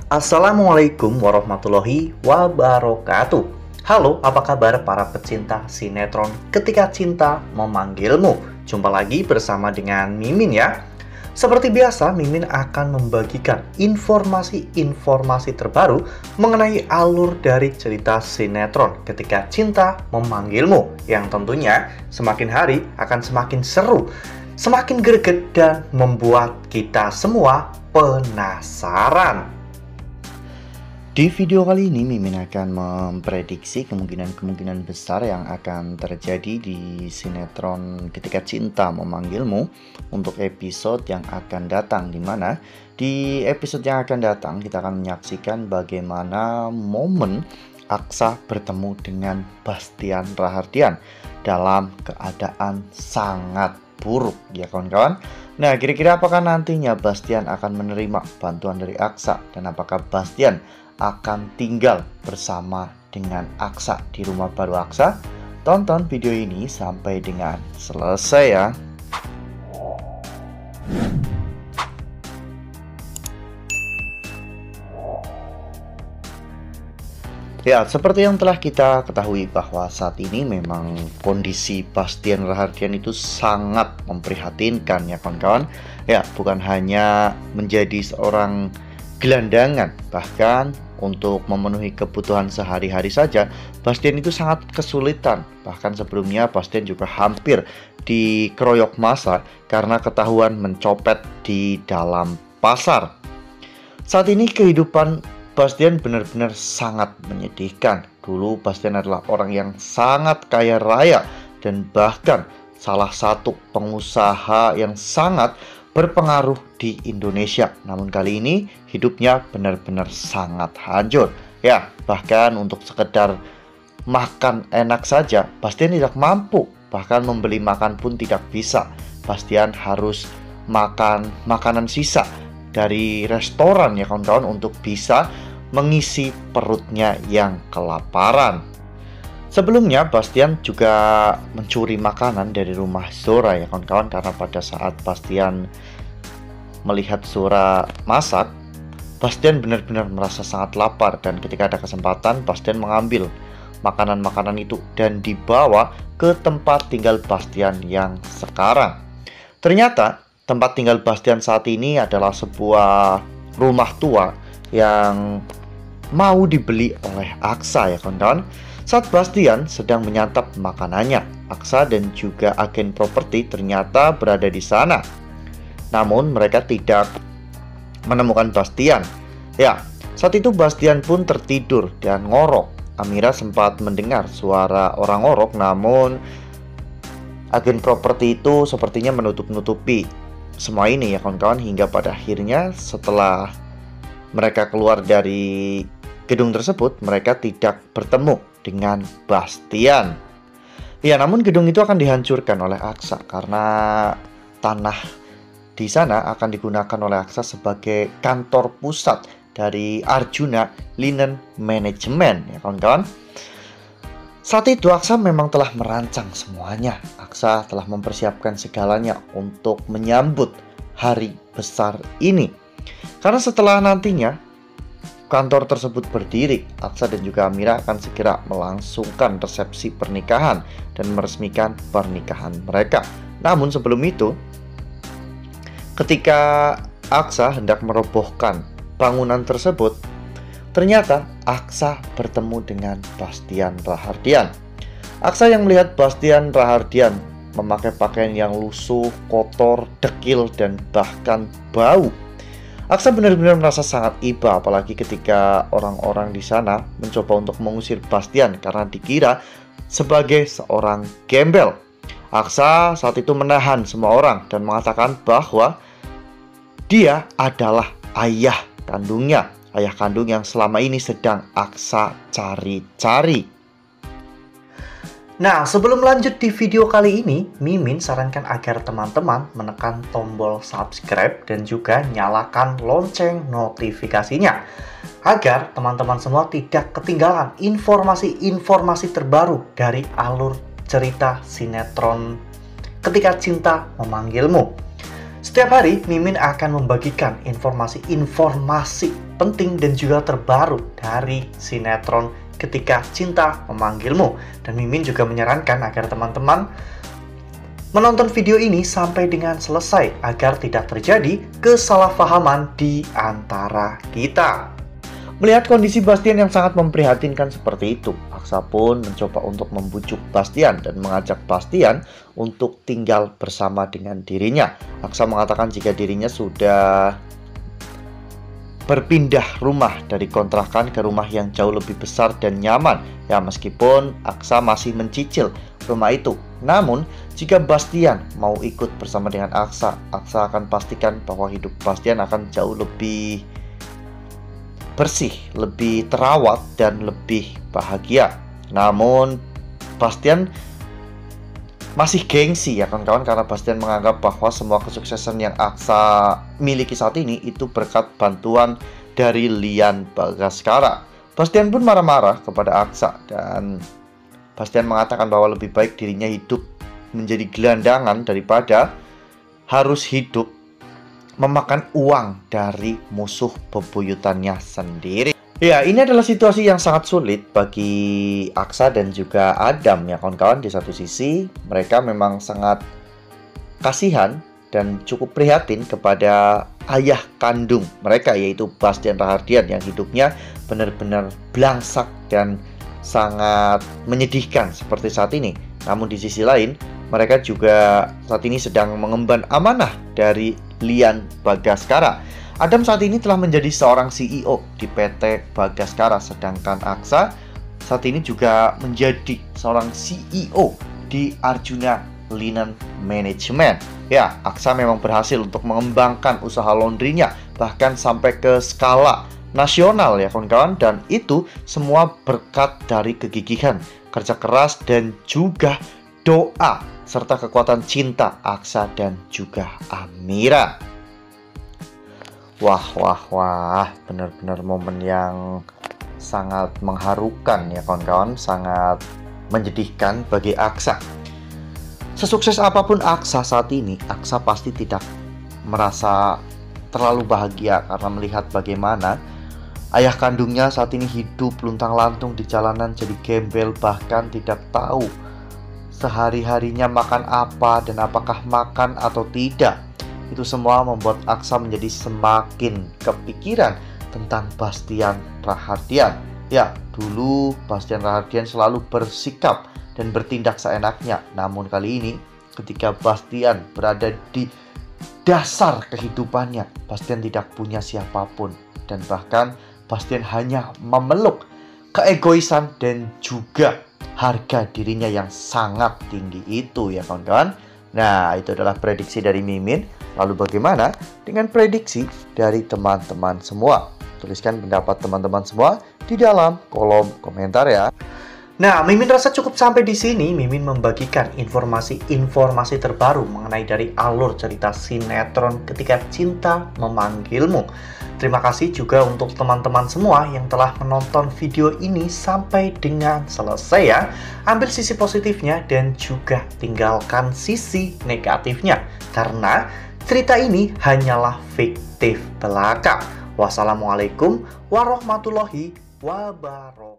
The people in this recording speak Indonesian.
Assalamualaikum warahmatullahi wabarakatuh. Halo, apa kabar para pecinta sinetron Ketika Cinta Memanggilmu? Jumpa lagi bersama dengan Mimin ya. Seperti biasa, Mimin akan membagikan informasi-informasi terbaru mengenai alur dari cerita sinetron Ketika Cinta Memanggilmu, yang tentunya semakin hari akan semakin seru, semakin greget, dan membuat kita semua penasaran. Di video kali ini, Mimin akan memprediksi kemungkinan-kemungkinan besar yang akan terjadi di sinetron Ketika Cinta Memanggilmu untuk episode yang akan datang, di mana di episode yang akan datang kita akan menyaksikan bagaimana momen Aksa bertemu dengan Bastian Rahardian dalam keadaan sangat buruk, ya kawan-kawan. Nah, kira-kira apakah nantinya Bastian akan menerima bantuan dari Aksa, dan apakah Bastian akan tinggal bersama dengan Aksa di rumah baru Aksa? Tonton video ini sampai dengan selesai ya. Ya, seperti yang telah kita ketahui bahwa saat ini memang kondisi Bastian Rahardian itu sangat memprihatinkan ya kawan-kawan. Ya, bukan hanya menjadi seorang gelandangan, bahkan untuk memenuhi kebutuhan sehari-hari saja Bastian itu sangat kesulitan. Bahkan sebelumnya Bastian juga hampir dikeroyok massa karena ketahuan mencopet di dalam pasar. Saat ini kehidupan Bastian benar-benar sangat menyedihkan. Dulu Bastian adalah orang yang sangat kaya raya dan bahkan salah satu pengusaha yang sangat berpengaruh di Indonesia. Namun kali ini hidupnya benar-benar sangat hancur. Ya, bahkan untuk sekedar makan enak saja Bastian tidak mampu. Bahkan membeli makan pun tidak bisa. Bastian harus makan makanan sisa dari restoran ya kawan-kawan untuk bisa mengisi perutnya yang kelaparan. Sebelumnya Bastian juga mencuri makanan dari rumah Zora ya kawan-kawan, karena pada saat Bastian melihat Zora masak, Bastian benar-benar merasa sangat lapar, dan ketika ada kesempatan Bastian mengambil makanan-makanan itu dan dibawa ke tempat tinggal Bastian yang sekarang. Ternyata tempat tinggal Bastian saat ini adalah sebuah rumah tua yang mau dibeli oleh Aksa ya kawan-kawan. Saat Bastian sedang menyantap makanannya, Aksa dan juga agen properti ternyata berada di sana. Namun mereka tidak menemukan Bastian. Ya, saat itu Bastian pun tertidur dan ngorok. Amira sempat mendengar suara orang ngorok, namun agen properti itu sepertinya menutup-nutupi semua ini ya kawan-kawan, hingga pada akhirnya setelah mereka keluar dari gedung tersebut, mereka tidak bertemu dengan Bastian. Ya, namun gedung itu akan dihancurkan oleh Aksa karena tanah di sana akan digunakan oleh Aksa sebagai kantor pusat dari Arjuna Linen Management ya kawan-kawan. Saat itu Aksa memang telah merancang semuanya. Aksa telah mempersiapkan segalanya untuk menyambut hari besar ini. Karena setelah nantinya kantor tersebut berdiri, Aksa dan juga Amira akan segera melangsungkan resepsi pernikahan dan meresmikan pernikahan mereka. Namun sebelum itu, ketika Aksa hendak merobohkan bangunan tersebut, ternyata Aksa bertemu dengan Bastian Rahardian. Aksa yang melihat Bastian Rahardian memakai pakaian yang lusuh, kotor, dekil, dan bahkan bau, Aksa benar-benar merasa sangat iba, apalagi ketika orang-orang di sana mencoba untuk mengusir Bastian karena dikira sebagai seorang gembel. Aksa saat itu menahan semua orang dan mengatakan bahwa dia adalah ayah kandungnya, ayah kandung yang selama ini sedang Aksa cari-cari. Nah, sebelum lanjut di video kali ini, Mimin sarankan agar teman-teman menekan tombol subscribe dan juga nyalakan lonceng notifikasinya, agar teman-teman semua tidak ketinggalan informasi-informasi terbaru dari alur cerita sinetron Ketika Cinta Memanggilmu. Setiap hari, Mimin akan membagikan informasi-informasi penting dan juga terbaru dari sinetron Ketika Cinta Memanggilmu. Dan Mimin juga menyarankan agar teman-teman menonton video ini sampai dengan selesai agar tidak terjadi kesalahpahaman di antara kita. Melihat kondisi Bastian yang sangat memprihatinkan seperti itu, Aksa pun mencoba untuk membujuk Bastian dan mengajak Bastian untuk tinggal bersama dengan dirinya. Aksa mengatakan jika dirinya sudah berpindah rumah dari kontrakan ke rumah yang jauh lebih besar dan nyaman. Ya, meskipun Aksa masih mencicil rumah itu. Namun, jika Bastian mau ikut bersama dengan Aksa, Aksa akan pastikan bahwa hidup Bastian akan jauh lebih bersih, lebih terawat, dan lebih bahagia. Namun, Bastian masih gengsi ya kawan-kawan, karena Bastian menganggap bahwa semua kesuksesan yang Aksa miliki saat ini itu berkat bantuan dari Lian Bagaskara. Bastian pun marah-marah kepada Aksa dan Bastian mengatakan bahwa lebih baik dirinya hidup menjadi gelandangan daripada harus hidup memakan uang dari musuh bebuyutannya sendiri. Ya, ini adalah situasi yang sangat sulit bagi Aksa dan juga Adam ya kawan-kawan. Di satu sisi mereka memang sangat kasihan dan cukup prihatin kepada ayah kandung mereka, yaitu Bastian Rahardian yang hidupnya benar-benar belangsak dan sangat menyedihkan seperti saat ini. Namun di sisi lain mereka juga saat ini sedang mengemban amanah dari Lian Bagaskara. Adam saat ini telah menjadi seorang CEO di PT Bagaskara, sedangkan Aksa saat ini juga menjadi seorang CEO di Arjuna Linen Management. Ya, Aksa memang berhasil untuk mengembangkan usaha laundrynya bahkan sampai ke skala nasional ya kawan-kawan, dan itu semua berkat dari kegigihan, kerja keras, dan juga doa serta kekuatan cinta Aksa dan juga Amira. Wah, benar-benar momen yang sangat mengharukan ya kawan-kawan, sangat menyedihkan bagi Aksa. Sesukses apapun Aksa saat ini, Aksa pasti tidak merasa terlalu bahagia karena melihat bagaimana ayah kandungnya saat ini hidup luntang-lantung di jalanan jadi gembel, bahkan tidak tahu sehari-harinya makan apa dan apakah makan atau tidak. Itu semua membuat Aksa menjadi semakin kepikiran tentang Bastian Rahardian. Ya, dulu Bastian Rahardian selalu bersikap dan bertindak seenaknya. Namun kali ini ketika Bastian berada di dasar kehidupannya, Bastian tidak punya siapapun. Dan bahkan Bastian hanya memeluk keegoisan dan juga harga dirinya yang sangat tinggi itu ya kawan-kawan. Nah, itu adalah prediksi dari Mimin. Lalu bagaimana dengan prediksi dari teman-teman semua? Tuliskan pendapat teman-teman semua di dalam kolom komentar ya. Nah, Mimin rasa cukup sampai di sini. Mimin membagikan informasi-informasi terbaru mengenai dari alur cerita sinetron Ketika Cinta Memanggilmu. Terima kasih juga untuk teman-teman semua yang telah menonton video ini sampai dengan selesai ya. Ambil sisi positifnya dan juga tinggalkan sisi negatifnya, karena cerita ini hanyalah fiktif belaka. Wassalamualaikum warahmatullahi wabarakatuh.